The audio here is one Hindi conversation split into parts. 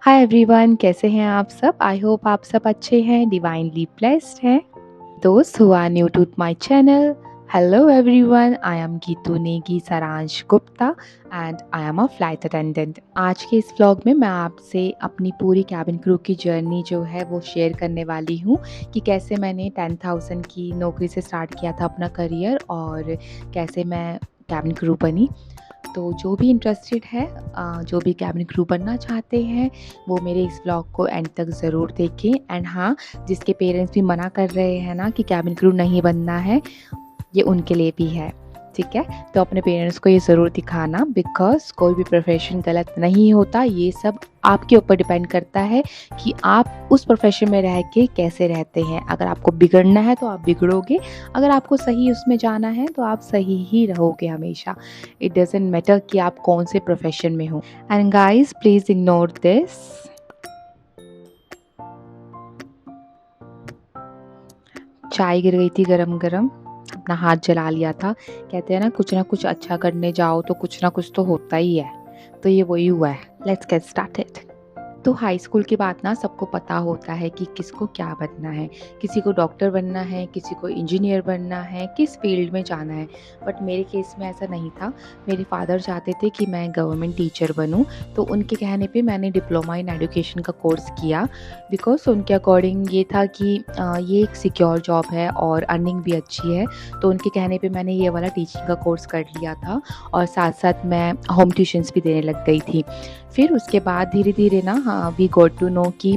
हाय एवरीवन, कैसे हैं आप सब? आई होप आप सब अच्छे हैं, डिवाइनली ब्लेस्ड हैं। दोस्त who are new to my channel, hello everyone, I am Geetu Negi Saransh Gupta and I am a flight attendant. आज के इस व्लॉग में मैं आपसे अपनी पूरी कैबिन क्रू की जर्नी जो है वो शेयर करने वाली हूँ कि कैसे मैंने 10,000 की नौकरी से स्टार्ट किया था अपना करियर और कैसे मैं कैबिन क्रू बनी। तो जो भी इंटरेस्टेड है, जो भी कैबिन क्रू बनना चाहते हैं, वो मेरे इस व्लॉग को एंड तक ज़रूर देखें। एंड हाँ, जिसके पेरेंट्स भी मना कर रहे हैं ना कि कैबिन क्रू नहीं बनना है, ये उनके लिए भी है, ठीक है? तो अपने पेरेंट्स को ये ज़रूर दिखाना, बिकॉज़ कोई भी प्रोफेशन गलत नहीं होता। ये सब आपके ऊपर डिपेंड करता है कि आप उस प्रोफेशन में रह के कैसे रहते हैं। अगर आपको बिगड़ना है तो आप बिगड़ोगे, अगर आपको सही उसमें जाना है तो आप सही ही रहोगे हमेशा। इट डज़न्ट मैटर कि आप कौन से प्रोफेशन में हो। And guys, please ignore this. चाय गिर गई थी गरम-गरम, अपना हाथ जला लिया था। कहते हैं ना कुछ अच्छा करने जाओ तो कुछ ना कुछ तो होता ही है। तो ये वही हुआ है। Let's get started. तो हाई स्कूल की बात ना सबको पता होता है कि किसको क्या बनना है। किसी को डॉक्टर बनना है, किसी को इंजीनियर बनना है, किस फील्ड में जाना है। बट मेरे केस में ऐसा नहीं था। मेरे फादर चाहते थे कि मैं गवर्नमेंट टीचर बनूं, तो उनके कहने पे मैंने डिप्लोमा इन एजुकेशन का कोर्स किया। बिकॉज़ उनके अकॉर्डिंग ये था कि ये एक सिक्योर जॉब है और अर्निंग भी अच्छी है। तो उनके कहने पे मैंने ये वाला टीचिंग का कोर्स कर लिया था और साथ-साथ मैं होम ट्यूशन्स भी देने लग गई थी। फिर उसके बाद धीरे-धीरे ना, हाँ, वी गॉट टू नो कि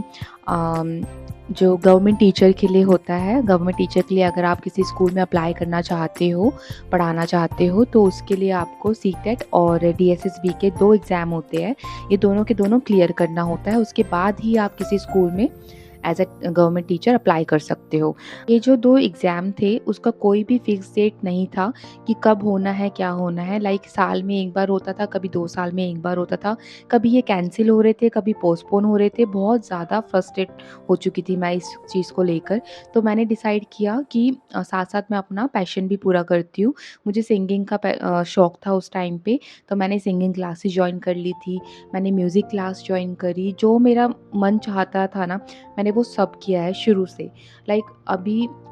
जो गवर्नमेंट टीचर के लिए होता है, गवर्नमेंट टीचर के लिए अगर आप किसी स्कूल में अप्लाई करना चाहते हो, पढ़ाना चाहते हो, तो उसके लिए आपको सीटेट और डीएसएसबी के 2 एग्ज़ाम होते हैं। ये दोनों के दोनों क्लियर करना होता है। उसके बाद ही आप किसी स्कूल में as a government teacher apply कर सकते हो। ये जो 2 एग्ज़ाम थे, उसका कोई भी फ़िक्स डेट नहीं था कि कब होना है, क्या होना है। लाइक साल में 1 बार होता था, कभी 2 साल में 1 बार होता था। कभी ये कैंसल हो रहे थे, कभी पोस्टपोन हो रहे थे। बहुत ज़्यादा फ्रस्ट्रेट हो चुकी थी मैं इस चीज़ को लेकर। तो मैंने डिसाइड किया कि साथ-साथ मैं अपना पैशन भी पूरा करती हूँ। मुझे सिंगिंग का शौक था उस टाइम पे, तो मैंने सिंगिंग क्लासेस जॉइन कर ली थी। मैंने म्यूज़िक क्लास जॉइन करी। जो मेरा मन चाहता था ना, मैंने वो सब किया है शुरू से। लाइक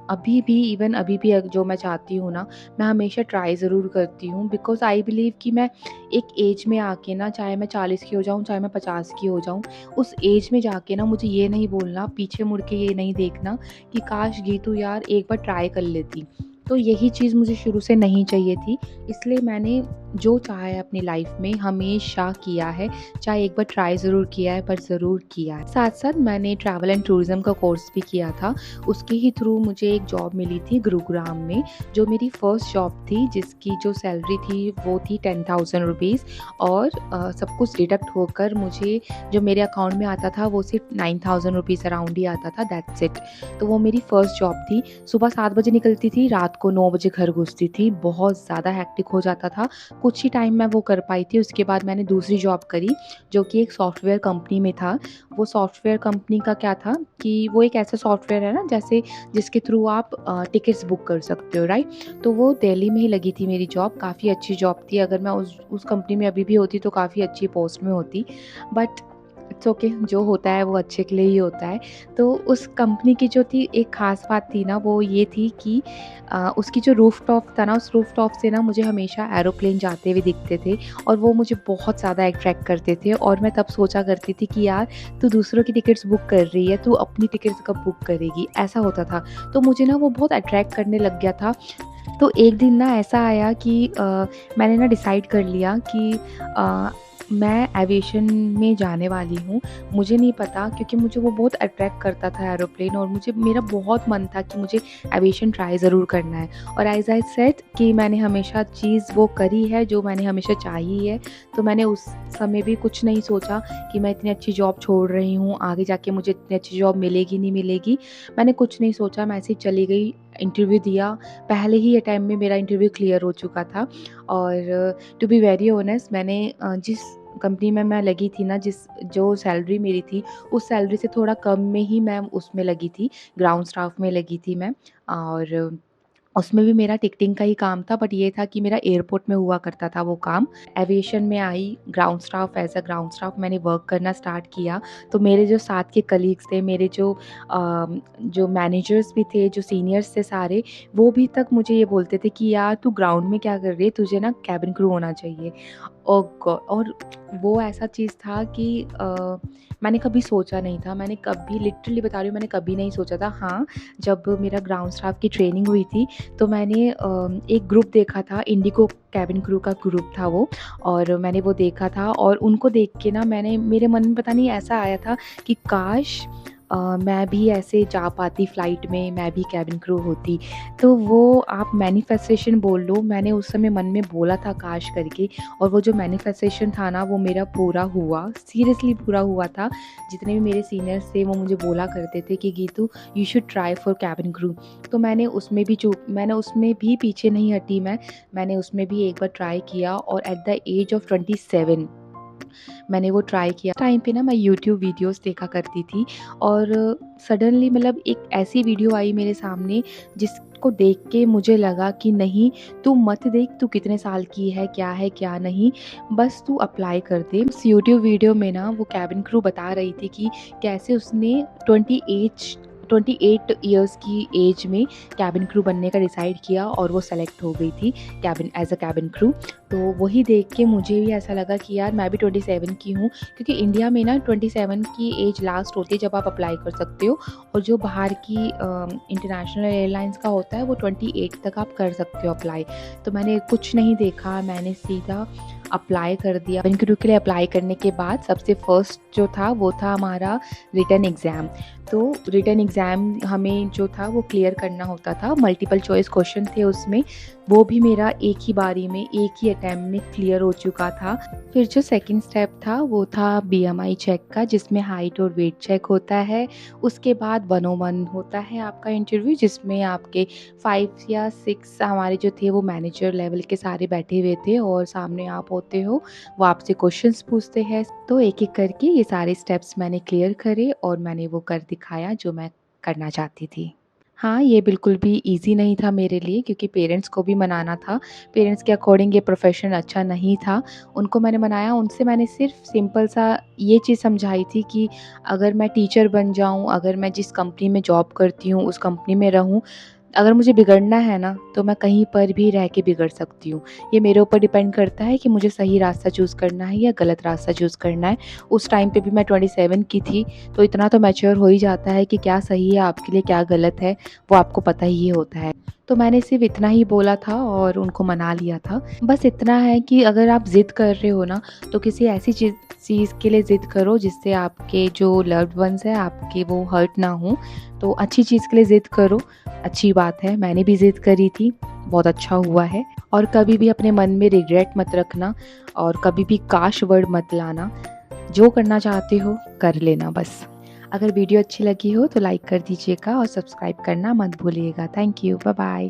अभी भी जो मैं चाहती हूँ ना, मैं हमेशा ट्राई ज़रूर करती हूँ। बिकॉज़ आई बिलीव कि मैं एक एज में आके ना, चाहे मैं 40 की हो जाऊँ, चाहे मैं 50 की हो जाऊँ, उस एज में जाके ना मुझे ये नहीं बोलना, पीछे मुड़ के ये नहीं देखना कि काश गीतू यार एक बार ट्राई कर लेती। तो यही चीज़ मुझे शुरू से नहीं चाहिए थी। इसलिए मैंने जो चाहा है अपनी लाइफ़ में हमेशा किया है। चाहे एक बार ट्राई ज़रूर किया है, पर ज़रूर किया है। साथ-साथ मैंने ट्रैवल एंड टूरिज़्म का कोर्स भी किया था। उसके ही थ्रू मुझे एक जॉब मिली थी गुरुग्राम में, जो मेरी फर्स्ट जॉब थी, जिसकी जो सैलरी थी वो थी 10,000 रुपीज़ और सब कुछ डिडक्ट होकर मुझे जो मेरे अकाउंट में आता था वो सिर्फ 9,000 रुपीज़ अराउंड ही आता था, दैट्स इट। तो वो मेरी फर्स्ट जॉब थी। सुबह 7 बजे निकलती थी, रात को 9 बजे घर घुसती थी। बहुत ज़्यादा हेक्टिक हो जाता था। कुछ ही टाइम मैं वो कर पाई थी। उसके बाद मैंने दूसरी जॉब करी, जो कि एक सॉफ्टवेयर कंपनी में था। वो सॉफ्टवेयर कंपनी का क्या था कि वो एक ऐसा सॉफ्टवेयर है ना, जैसे जिसके थ्रू आप टिकट्स बुक कर सकते हो, राइट? तो वो दिल्ली में ही लगी थी मेरी जॉब। काफ़ी अच्छी जॉब थी। अगर मैं उस कंपनी में अभी भी होती तो काफ़ी अच्छी पोस्ट में होती। बट इट्स ओके, जो होता है वो अच्छे के लिए ही होता है। तो उस कंपनी की जो थी एक ख़ास बात थी ना, वो ये थी कि उसकी जो रूफ़टॉप था ना, उस रूफ़टॉप से ना मुझे हमेशा एरोप्लेन जाते हुए दिखते थे और वो मुझे बहुत ज़्यादा अट्रैक्ट करते थे। और मैं तब सोचा करती थी कि यार, तू दूसरों की टिकट्स बुक कर रही है, तू अपनी टिकट्स कब बुक करेगी? ऐसा होता था। तो मुझे ना वो बहुत अट्रैक्ट करने लग गया था। तो एक दिन ना ऐसा आया कि मैंने ना डिसाइड कर लिया कि मैं एविएशन में जाने वाली हूँ। मुझे नहीं पता, क्योंकि मुझे वो बहुत अट्रैक्ट करता था एरोप्लेन, और मेरा बहुत मन था कि मुझे एविएशन ट्राई ज़रूर करना है। और एज़ आई सेड कि मैंने हमेशा चीज़ वो करी है जो मैंने हमेशा चाही है। तो मैंने उस समय भी कुछ नहीं सोचा कि मैं इतनी अच्छी जॉब छोड़ रही हूँ, आगे जाके मुझे इतनी अच्छी जॉब मिलेगी, नहीं मिलेगी। मैंने कुछ नहीं सोचा, मैं ऐसे ही चली गई, इंटरव्यू दिया। पहले ही अटेम्प्ट में मेरा इंटरव्यू क्लियर हो चुका था। और टू बी वेरी ऑनेस्ट, मैंने जिस कंपनी में मैं लगी थी ना, जो सैलरी मेरी थी, उस सैलरी से थोड़ा कम में ही मैं उसमें लगी थी, ग्राउंड स्टाफ में लगी थी मैं। और उसमें भी मेरा टिकटिंग का ही काम था, बट ये था कि मेरा एयरपोर्ट में हुआ करता था वो काम। एविएशन में आई ground staff, as a ground staff मैंने वर्क करना स्टार्ट किया। तो मेरे जो साथ के कलीग्स थे, मेरे जो मैनेजर्स भी थे, जो सीनियर्स थे सारे, वो भी तक मुझे ये बोलते थे कि यार तू ग्राउंड में क्या कर रही है? तुझे ना केबिन क्रू होना चाहिए। ओह और वो ऐसा चीज़ था कि मैंने कभी सोचा नहीं था, मैंने कभी, लिटरली बता रही हूँ, मैंने कभी नहीं सोचा था। हाँ, जब मेरा ग्राउंड स्टाफ की ट्रेनिंग हुई थी, तो मैंने एक ग्रुप देखा था, इंडिगो केबिन क्रू का ग्रुप था वो, और मैंने वो देखा था, और उनको देख के ना मेरे मन में पता नहीं ऐसा आया था कि काश मैं भी ऐसे जा पाती फ़्लाइट में, मैं भी केबिन क्रू होती। तो वो आप मैनिफेस्टेशन बोल लो, मैंने उस समय मन में बोला था काश करके, और वो जो मैनिफेस्टेशन था ना वो मेरा पूरा हुआ, सीरियसली पूरा हुआ था। जितने भी मेरे सीनियर्स थे वो मुझे बोला करते थे कि Geetu you should try for cabin crew. तो मैंने उसमें भी पीछे नहीं हटी मैंने उसमें भी एक बार ट्राई किया, और एट द एज ऑफ 27 मैंने वो ट्राई किया। टाइम पे ना मैं यूट्यूब वीडियोस देखा करती थी, और सडनली मतलब एक ऐसी वीडियो आई मेरे सामने जिसको देख के मुझे लगा कि नहीं, तू मत देख तू कितने साल की है क्या नहीं, बस तू अप्लाई कर दे। उस यूट्यूब वीडियो में ना वो केबिन क्रू बता रही थी कि कैसे उसने 28 ईयर्स की एज में केबिन क्रू बनने का डिसाइड किया, और वो सेलेक्ट हो गई थी एज अ केबिन क्रू। तो वही देख के मुझे भी ऐसा लगा कि यार मैं भी 27 की हूँ, क्योंकि इंडिया में ना 27 की एज लास्ट होती है जब आप अप्लाई कर सकते हो, और जो बाहर की इंटरनेशनल एयरलाइंस का होता है वो 28 तक आप कर सकते हो अप्लाई। तो मैंने कुछ नहीं देखा, मैंने सीधा अप्लाई कर दिया। केबिन क्रू के लिए अप्लाई करने के बाद सबसे फर्स्ट जो था वो था हमारा रिटन एग्ज़ाम। तो रिटन एग्ज़ाम हमें जो था वो क्लियर करना होता था, मल्टीपल चॉइस क्वेश्चन थे उसमें, वो भी मेरा एक ही बारी में, एक ही अटेम्प्ट में क्लियर हो चुका था। फिर जो सेकंड स्टेप था वो था बीएमआई चेक का, जिसमें हाइट और वेट चेक होता है। उसके बाद 101 होता है आपका इंटरव्यू, जिसमें आपके 5 या 6 हमारे जो थे वो मैनेजर लेवल के सारे बैठे हुए थे, और सामने आप होते हो, वो आपसे क्वेश्चंस पूछते हैं। तो एक-एक करके ये सारे स्टेप्स मैंने क्लियर करे, और मैंने वो कर दिखाया जो मैं करना चाहती थी। हाँ, ये बिल्कुल भी ईज़ी नहीं था मेरे लिए, क्योंकि पेरेंट्स को भी मनाना था। पेरेंट्स के अकॉर्डिंग ये प्रोफ़ेशन अच्छा नहीं था। उनको मैंने मनाया, उनसे मैंने सिर्फ़ सिंपल सा ये चीज़ समझाई थी कि अगर मैं टीचर बन जाऊँ, अगर मैं जिस कंपनी में जॉब करती हूँ उस कंपनी में रहूँ, अगर मुझे बिगड़ना है ना, तो मैं कहीं पर भी रह के बिगड़ सकती हूँ। ये मेरे ऊपर डिपेंड करता है कि मुझे सही रास्ता चूज़ करना है या गलत रास्ता चूज़ करना है। उस टाइम पे भी मैं 27 की थी, तो इतना तो मैच्योर हो ही जाता है कि क्या सही है आपके लिए, क्या गलत है, वो आपको पता ही होता है। तो मैंने सिर्फ़ इतना ही बोला था और उनको मना लिया था। बस इतना है कि अगर आप ज़िद कर रहे हो ना, तो किसी ऐसी चीज़ के लिए ज़िद करो जिससे आपके जो लव्ड वन्स हैं आपके वो हर्ट ना हों। तो अच्छी चीज़ के लिए ज़िद करो, अच्छी बात है। मैंने भी ज़िद करी थी, बहुत अच्छा हुआ है। और कभी भी अपने मन में रिग्रेट मत रखना, और कभी भी काश वर्ड मत लाना। जो करना चाहते हो कर लेना बस। अगर वीडियो अच्छी लगी हो तो लाइक कर दीजिएगा, और सब्सक्राइब करना मत भूलिएगा। Thank you, bye bye.